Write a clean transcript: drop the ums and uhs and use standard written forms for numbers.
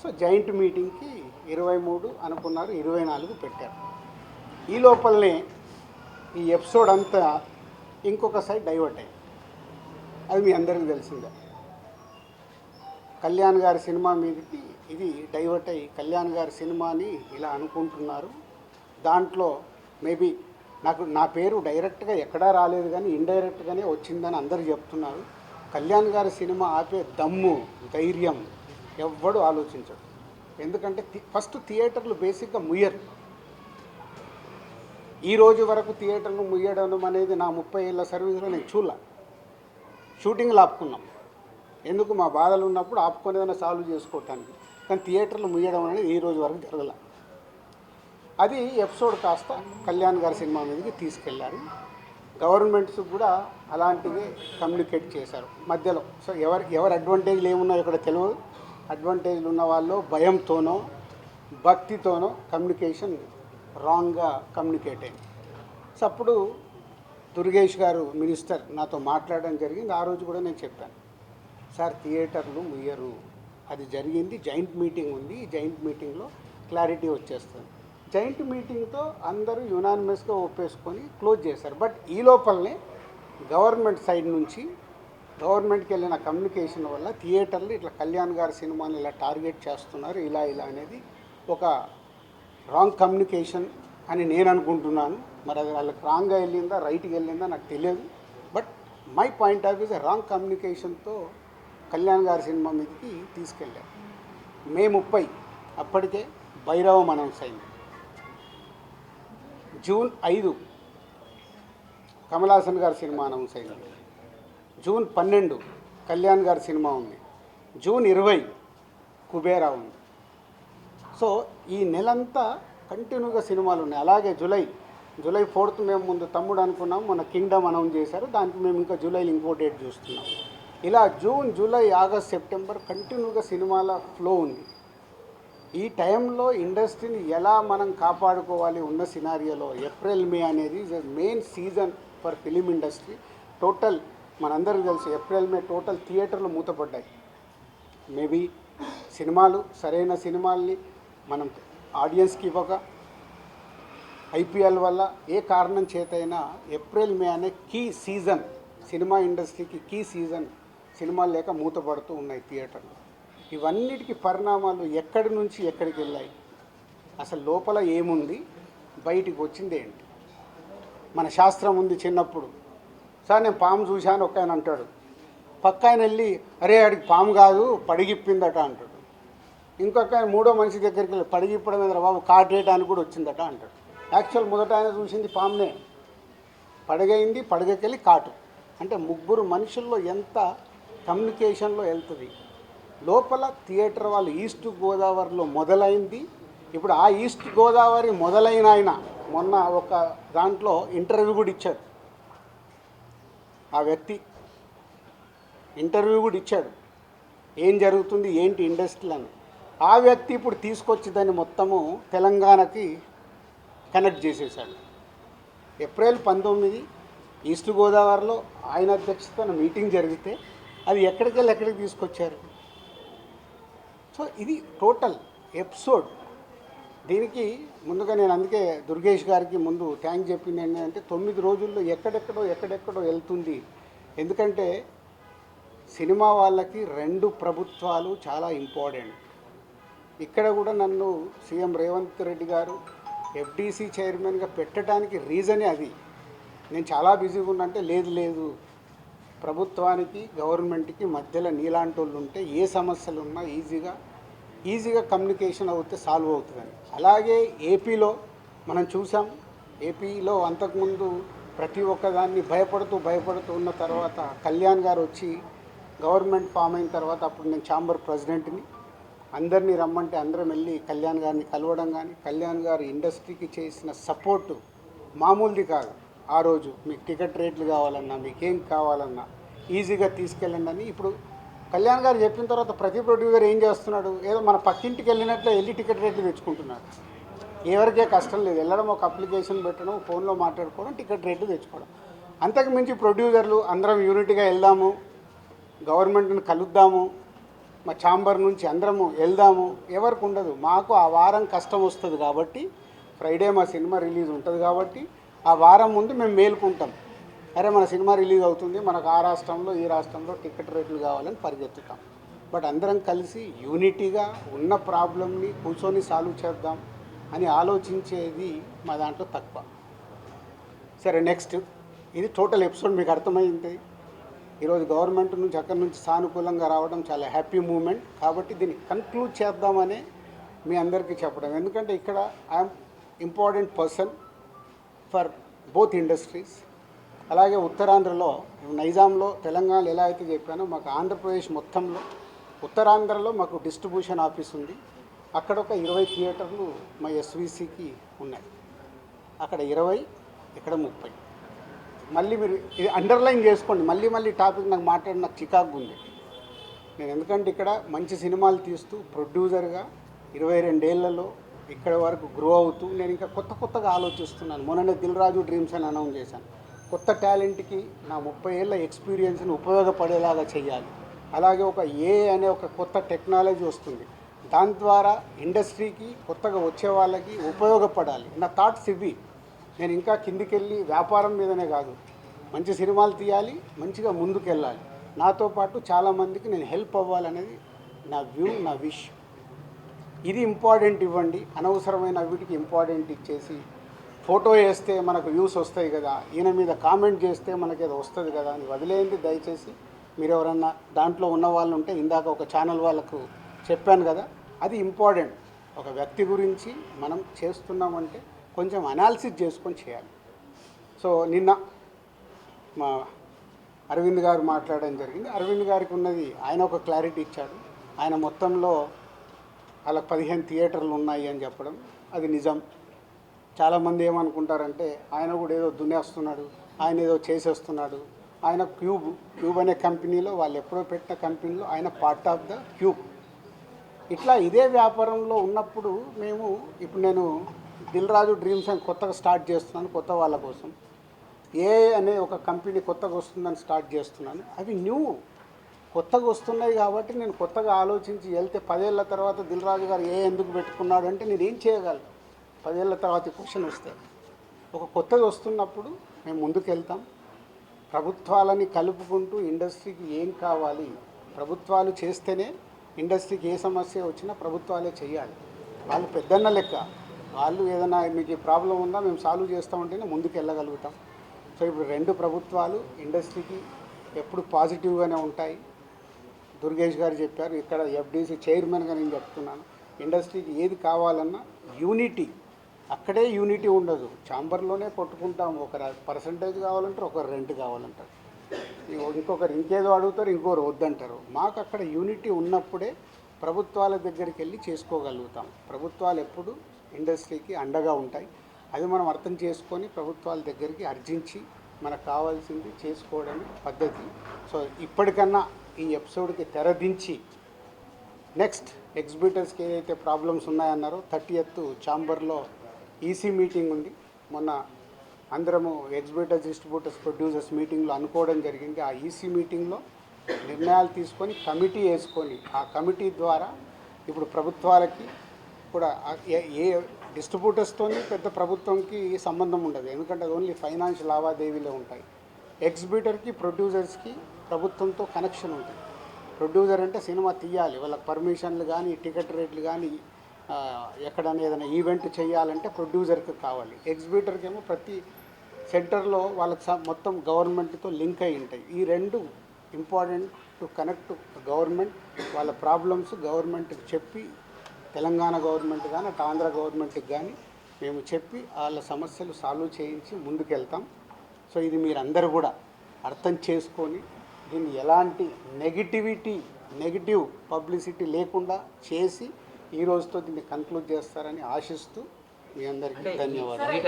So joint మీటింగ్కి 23 అనుకున్నారు, 24 పెట్టారు. ఈ లోపలనే ఈ ఎపిసోడ్ అంతా ఇంకొక సైడ్ డైవర్ట్ అయింది. అది మీ అందరికీ తెలిసిందే. కళ్యాణ్ గారి సినిమా మీదకి ఇది డైవర్ట్ అయ్యి కళ్యాణ్ గారి సినిమాని ఇలా అనుకుంటున్నారు. దాంట్లో మేబీ నా పేరు డైరెక్ట్గా ఎక్కడా రాలేదు, కానీ ఇండైరెక్ట్గానే వచ్చిందని అందరూ చెప్తున్నారు. కళ్యాణ్ గారి సినిమా ఆపే దమ్ము, ధైర్యం ఎవ్వడు ఆలోచించడు. ఎందుకంటే ఫస్ట్ థియేటర్లు బేసిక్గా ముయ్యరు. ఈ రోజు వరకు థియేటర్లు ముయ్యడం అనేది నా 30 ఏళ్ళ సర్వీస్లో నేను చూడాల. షూటింగ్లు ఆపుకున్నాం, ఎందుకు మా బాధలు ఉన్నప్పుడు ఆపుకునేదైనా సాల్వ్ చేసుకోవటానికి. కానీ థియేటర్లు ముయ్యడం అనేది ఈ రోజు వరకు జరగల. అది ఎపిసోడ్ కాస్త కళ్యాణ్ గారి సినిమా మీదకి తీసుకెళ్లారు. గవర్నమెంట్స్ కూడా అలాంటివి కమ్యూనికేట్ చేశారు మధ్యలో. సో ఎవరి అడ్వాంటేజ్లు ఏమున్నాయో ఇక్కడ తెలియదు. అడ్వాంటేజ్లు ఉన్న వాళ్ళు భయంతోనో భక్తితోనో కమ్యూనికేషన్ రాంగ్గా కమ్యూనికేట్ అయింది. సో అప్పుడు దుర్గేష్ గారు మినిస్టర్ నాతో మాట్లాడడం జరిగింది. ఆ రోజు కూడా నేను చెప్పాను, సార్ థియేటర్లు ముయ్యరు, అది జరిగింది, జాయింట్ మీటింగ్ ఉంది, ఈ జాయింట్ మీటింగ్లో క్లారిటీ వచ్చేస్తుంది. జాయింట్ మీటింగ్తో అందరూ యునానిమస్గా ఒప్పేసుకొని క్లోజ్ చేశారు. బట్ ఈ లోపలనే గవర్నమెంట్ సైడ్ నుంచి గవర్నమెంట్కి వెళ్ళిన కమ్యూనికేషన్ వల్ల థియేటర్లు ఇట్లా కళ్యాణ్ గారి సినిమాని ఇలా టార్గెట్ చేస్తున్నారు, ఇలా అనేది ఒక రాంగ్ కమ్యూనికేషన్ అని నేను అనుకుంటున్నాను. మరి అది వాళ్ళకి రాంగ్గా వెళ్ళిందా రైట్గా వెళ్ళిందా నాకు తెలియదు. But my point of views wrong కమ్యూనికేషన్తో కళ్యాణ్ గారి సినిమా మీదకి తీసుకెళ్ళారు. మే 30 అప్పటికే భైరవం అనౌన్స్ అయింది. జూన్ 5 కమల్ హాసన్ గారి సినిమా అనౌన్స్ అయింది. జూన్ 12 కళ్యాణ్ గారి సినిమా ఉంది. జూన్ 20 కుబేరా ఉంది. సో ఈ నెలంతా కంటిన్యూగా సినిమాలు ఉన్నాయి. అలాగే జూలై 4th మేము ముందు తమ్ముడు అనుకున్నాం, మన కింగ్డమ్ అనౌన్స్ చేశారు, దానికి మేము ఇంకా జూలైలో ఇంకో డేట్ చూస్తున్నాం. ఇలా జూన్, జూలై, ఆగస్ట్, సెప్టెంబర్ కంటిన్యూగా సినిమాల ఫ్లో ఉంది. ఈ టైంలో ఇండస్ట్రీని ఎలా మనం కాపాడుకోవాలి ఉన్న సినారియోలో ఏప్రిల్ మే అనేది main season for film industry. Total మనందరికీ తెలుసు ఏప్రిల్ మే టోటల్ థియేటర్లు మూతపడ్డాయి. మేబీ సినిమాలు సరైన సినిమాల్ని మనం ఆడియన్స్కి ఇవ్వక, ఐపీఎల్ వల్ల ఏ కారణం చేతైనా ఏప్రిల్ మే అనే కీ సీజన్, సినిమా ఇండస్ట్రీకి కీ సీజన్, సినిమాలు లేక మూతపడుతూ ఉన్నాయి థియేటర్లు. ఇవన్నిటికీ పరిణామాలు ఎక్కడి నుంచి ఎక్కడికి వెళ్ళాయి, అసలు లోపల ఏముంది, బయటికి వచ్చింది ఏంటి? మన శాస్త్రం ఉంది. చిన్నప్పుడు సార్ నేను పాము చూశాను ఒక ఆయన అంటాడు, పక్క ఆయన వెళ్ళి అరే ఆడికి పాము కాదు పడిగిప్పిందట అంటాడు. ఇంకొక ఆయన మూడో మనిషి దగ్గరికి వెళ్ళి పడిగిప్పడం మీద బాబు కాటేయడానికి కూడా వచ్చిందట అంటాడు. యాక్చువల్ మొదట ఆయన చూసింది పామునే, పడగైంది, పడగకెళ్ళి కాటు. అంటే ముగ్గురు మనుషుల్లో ఎంత కమ్యూనికేషన్లో వెళ్తుంది. లోపల థియేటర్ వాళ్ళు ఈస్ట్ గోదావరిలో మొదలైంది. ఇప్పుడు ఆ ఈస్ట్ గోదావరి మొదలైన ఆయన మొన్న ఒక దాంట్లో ఇంటర్వ్యూ కూడా ఇచ్చాడు. ఆ వ్యక్తి ఇంటర్వ్యూ కూడా ఇచ్చాడు, ఏం జరుగుతుంది ఏంటి ఇండస్ట్రీలో అని. ఆ వ్యక్తి ఇప్పుడు తీసుకొచ్చి దాన్ని మొత్తము తెలంగాణకి కనెక్ట్ చేసేసాడు. ఏప్రిల్ 19 ఈస్ట్ గోదావరిలో ఆయన అధ్యక్షతన మీటింగ్ జరిగితే అది ఎక్కడికి తీసుకొచ్చారు. సో ఇది టోటల్ ఎపిసోడ్. దీనికి ముందుగా నేను అందుకే దుర్గేష్ గారికి ముందు థ్యాంక్ చెప్పింది ఏంటంటే 9 రోజుల్లో ఎక్కడెక్కడో వెళ్తుంది. ఎందుకంటే సినిమా వాళ్ళకి 2 ప్రభుత్వాలు చాలా ఇంపార్టెంట్. ఇక్కడ కూడా నన్ను సీఎం రేవంత్ రెడ్డి గారు ఎఫ్డీసీ చైర్మన్గా పెట్టడానికి రీజనే అది. నేను చాలా బిజీగా ఉన్నంటే లేదు ప్రభుత్వానికి గవర్నమెంట్కి మధ్యలో నీలాంటి వాళ్ళు ఉంటే ఏ సమస్యలు ఉన్నా ఈజీగా కమ్యూనికేషన్ అవుతే సాల్వ్ అవుతుందని. అలాగే ఏపీలో మనం చూసాం. ఏపీలో అంతకుముందు ప్రతి ఒక్కదాన్ని భయపడుతూ ఉన్న తర్వాత కళ్యాణ్ గారు వచ్చి గవర్నమెంట్ ఫామ్ అయిన తర్వాత అప్పుడు నేను ఛాంబర్ ప్రెసిడెంట్ని, అందరినీ రమ్మంటే అందరం వెళ్ళి కళ్యాణ్ గారిని కలవడం కానీ, కళ్యాణ్ గారు ఇండస్ట్రీకి చేసిన సపోర్టు మామూలుది కాదు. ఆ రోజు మీకు టికెట్ రేట్లు కావాలన్నా, మీకేం కావాలన్నా ఈజీగా తీసుకెళ్ళండి అని. ఇప్పుడు కళ్యాణ్ గారు చెప్పిన తర్వాత ప్రతి ప్రొడ్యూసర్ ఏం చేస్తున్నాడు, ఏదో మన పక్కింటికి వెళ్ళినట్లే వెళ్ళి టికెట్ రేట్లు తెచ్చుకుంటున్నాడు. ఎవరికే కష్టం లేదు, వెళ్ళడం, ఒక అప్లికేషన్ పెట్టడం, ఫోన్లో మాట్లాడుకోవడం, టికెట్ రేట్లు తెచ్చుకోవడం. అంతకు మించి ప్రొడ్యూసర్లు అందరం యూనిట్గా వెళ్దాము, గవర్నమెంట్ని కలుద్దాము, మా ఛాంబర్ నుంచి అందరము వెళ్దాము ఎవరికి ఉండదు. మాకు ఆ వారం కష్టం వస్తుంది కాబట్టి, ఫ్రైడే మా సినిమా రిలీజ్ ఉంటుంది కాబట్టి ఆ వారం ముందు మేము మేలుకుంటాం. అరే మన సినిమా రిలీజ్ అవుతుంది, మనకు ఆ రాష్ట్రంలో ఈ రాష్ట్రంలో టికెట్ రేట్లు కావాలని పరిగెత్తుతాం. బట్ అందరం కలిసి యూనిటీగా ఉన్న ప్రాబ్లమ్ని కూర్చొని సాల్వ్ చేద్దాం అని ఆలోచించేది మా దాంట్లో తక్కువ. సరే, నెక్స్ట్ ఇది టోటల్ ఎపిసోడ్ మీకు అర్థమైంది. ఈరోజు గవర్నమెంట్ నుంచి అక్కడి నుంచి సానుకూలంగా రావడం చాలా హ్యాపీ మూమెంట్. కాబట్టి దీన్ని కన్క్లూడ్ చేద్దామని మీ అందరికీ చెప్పడం. ఎందుకంటే ఇక్కడ I'm important person for both industries. అలాగే ఉత్తరాంధ్రలో, నైజాంలో, తెలంగాణలో ఎలా అయితే చెప్పానో, మాకు ఆంధ్రప్రదేశ్ మొత్తంలో ఉత్తరాంధ్రలో మాకు డిస్ట్రిబ్యూషన్ ఆఫీస్ ఉంది. అక్కడ ఒక 20 థియేటర్లు మా ఎస్విసికి ఉన్నాయి. అక్కడ 20, ఇక్కడ 30. మళ్ళీ మీరు ఇది అండర్లైన్ చేసుకోండి. మళ్ళీ టాపిక్ నాకు మాట్లాడి నాకు చికాకు ఉంది. నేను ఎందుకంటే ఇక్కడ మంచి సినిమాలు తీస్తూ ప్రొడ్యూసర్గా 22 ఏళ్లలో ఇక్కడ వరకు గ్రో అవుతూ నేను ఇంకా కొత్తగా ఆలోచిస్తున్నాను. మొన్ననే దిల్ రాజు డ్రీమ్స్ అని అనౌన్స్ చేశాను. కొత్త టాలెంట్కి నా 30 ఏళ్ళ ఎక్స్పీరియన్స్ని ఉపయోగపడేలాగా చేయాలి. అలాగే ఒక అనే ఒక కొత్త టెక్నాలజీ వస్తుంది, దాని ద్వారా ఇండస్ట్రీకి కొత్తగా వచ్చే వాళ్ళకి ఉపయోగపడాలి. నా థాట్స్ ఇవి. నేను ఇంకా కిందికి వెళ్ళి వ్యాపారం మీదనే కాదు, మంచి సినిమాలు తీయాలి, మంచిగా ముందుకెళ్ళాలి. నాతో పాటు చాలామందికి నేను హెల్ప్ అవ్వాలనేది నా వ్యూ, నా విష్. ఇది ఇంపార్టెంట్ ఇవ్వండి. అనవసరమైన వీటికి ఇంపార్టెంట్ ఇచ్చేసి ఫోటో వేస్తే మనకు వ్యూస్ వస్తాయి కదా, ఈయన మీద కామెంట్ చేస్తే మనకి ఏదో వస్తుంది కదా అని వదిలేయండి దయచేసి. మీరు ఎవరన్నా దాంట్లో ఉన్న వాళ్ళు ఉంటే, ఇందాక ఒక ఛానల్ వాళ్ళకు చెప్పాను కదా, అది ఇంపార్టెంట్. ఒక వ్యక్తి గురించి మనం చేస్తున్నామంటే కొంచెం అనాలిసిస్ చేసుకొని చేయాలి. సో నిన్న మా అరవింద్ గారు మాట్లాడడం జరిగింది. అరవింద్ గారికి ఉన్నది ఆయన ఒక క్లారిటీ ఇచ్చాడు. ఆయన మొత్తంలో వాళ్ళకి 15 థియేటర్లు ఉన్నాయి అని చెప్పడం అది నిజం. చాలామంది ఏమనుకుంటారంటే ఆయన కూడా ఏదో దున్నేస్తున్నాడు, ఆయన ఏదో చేసేస్తున్నాడు. ఆయన క్యూబ్ అనే కంపెనీలో, వాళ్ళు ఎప్పుడో పెట్టిన కంపెనీలో ఆయన పార్ట్ ఆఫ్ ద క్యూబ్. ఇట్లా ఇదే వ్యాపారంలో ఉన్నప్పుడు ఇప్పుడు నేను దిల్ రాజు డ్రీమ్స్ అని కొత్తగా స్టార్ట్ చేస్తున్నాను. కొత్త వాళ్ళ కోసం అనే ఒక కంపెనీ కొత్తగా వస్తుందని స్టార్ట్ చేస్తున్నాను. అవి కొత్తగా వస్తున్నాయి కాబట్టి నేను కొత్తగా ఆలోచించి వెళ్తే 10 ఏళ్ళ తర్వాత దిల్ రాజు గారు ఎందుకు పెట్టుకున్నాడు అంటే నేను ఏం చేయగలను? 10 ఏళ్ళ తర్వాత క్వశ్చన్ వస్తే ఒక కొత్తగా వస్తున్నప్పుడు మేము ముందుకు వెళ్తాం. ప్రభుత్వాలని కలుపుకుంటూ ఇండస్ట్రీకి ఏం కావాలి, ప్రభుత్వాలు చేస్తేనే ఇండస్ట్రీకి ఏ సమస్య వచ్చినా ప్రభుత్వాలే చేయాలి. వాళ్ళు పెద్దన్న లెక్క. వాళ్ళు ఏదైనా మీకు ప్రాబ్లం ఉందా మేము సాల్వ్ చేస్తామంటేనే ముందుకు వెళ్ళగలుగుతాం. సో ఇప్పుడు 2 ప్రభుత్వాలు ఇండస్ట్రీకి ఎప్పుడు పాజిటివ్గానే ఉంటాయి. దుర్గేష్ గారు చెప్పారు, ఇక్కడ ఎఫ్డీసీ చైర్మన్గా నేను చెప్తున్నాను, ఇండస్ట్రీకి ఏది కావాలన్నా యూనిటీ. అక్కడే యూనిటీ ఉండదు. ఛాంబర్లోనే కొట్టుకుంటాం. ఒకరు పర్సంటేజ్ కావాలంటారు, ఒకరు రెంట్ కావాలంటారు, ఇంకొకరు ఇంకేదో అడుగుతారు, ఇంకొకరు వద్దంటారు. మాకు అక్కడ యూనిటీ ఉన్నప్పుడే ప్రభుత్వాల దగ్గరికి వెళ్ళి చేసుకోగలుగుతాం. ప్రభుత్వాలు ఎప్పుడు ఇండస్ట్రీకి అండగా ఉంటాయి. అది మనం అర్థం చేసుకొని ప్రభుత్వాల దగ్గరికి అర్జించి మనకు కావాల్సింది చేసుకోవడమే పద్ధతి. సో ఇప్పటికన్నా ఈ ఎపిసోడ్కి తెరదించి నెక్స్ట్ ఎగ్జిబిటర్స్కి ఏదైతే ప్రాబ్లమ్స్ ఉన్నాయన్నారో 30th ఛాంబర్లో ఈసీ మీటింగ్ ఉంది. మొన్న అందరము ఎగ్జిబిటర్స్, డిస్ట్రిబ్యూటర్స్, ప్రొడ్యూసర్స్ మీటింగ్లో అనుకోవడం జరిగింది. ఆ ఈసీ మీటింగ్లో నిర్ణయాలు తీసుకొని కమిటీ వేసుకొని, ఆ కమిటీ ద్వారా ఇప్పుడు ప్రభుత్వాలకి కూడా ఏ డిస్ట్రిబ్యూటర్స్తో పెద్ద ప్రభుత్వంకి సంబంధం ఉండదు. ఎందుకంటే అది ఓన్లీ ఫైనాన్షియల్ లావాదేవీలే ఉంటాయి. ఎగ్జిబిటర్కి, ప్రొడ్యూసర్స్కి ప్రభుత్వంతో కనెక్షన్ ఉంటుంది. ప్రొడ్యూసర్ అంటే సినిమా తీయాలి, వాళ్ళకి పర్మిషన్లు కానీ, టికెట్ రేట్లు కానీ, ఎక్కడైనా ఏదైనా ఈవెంట్ చేయాలంటే ప్రొడ్యూసర్కి కావాలి. ఎగ్జిబిటర్కి ఏమో ప్రతి సెంటర్లో వాళ్ళకి మొత్తం గవర్నమెంట్తో లింక్ అయి ఉంటాయి. ఈ 2 ఇంపార్టెంట్ టు కనెక్ట్ గవర్నమెంట్. వాళ్ళ ప్రాబ్లమ్స్ గవర్నమెంట్కి చెప్పి, తెలంగాణ గవర్నమెంట్ కానీ అటు ఆంధ్ర గవర్నమెంట్కి కానీ మేము చెప్పి వాళ్ళ సమస్యలు సాల్వ్ చేయించి ముందుకెళ్తాం. సో ఇది మీరందరూ కూడా అర్థం చేసుకొని దీన్ని ఎలాంటి నెగిటివ్ పబ్లిసిటీ లేకుండా చేసి ఈ రోజుతో దీన్ని కన్క్లూడ్ చేస్తారని ఆశిస్తూ మీ అందరికీ ధన్యవాదాలు.